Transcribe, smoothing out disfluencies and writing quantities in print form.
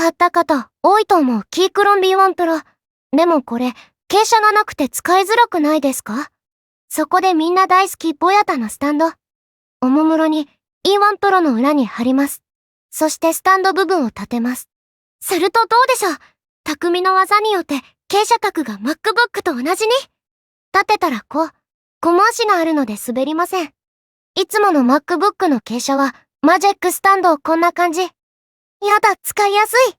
買った方多いと思うキークロン B1 プロ。でもこれ、傾斜がなくて使いづらくないですか？そこでみんな大好きボヤタのスタンド。おもむろに E1 プロの裏に貼ります。そしてスタンド部分を立てます。するとどうでしょう？匠の技によって傾斜角が MacBook と同じに。立てたら小回しがあるので滑りません。いつもの MacBook の傾斜はマジェックスタンドこんな感じ。やだ、使いやすい。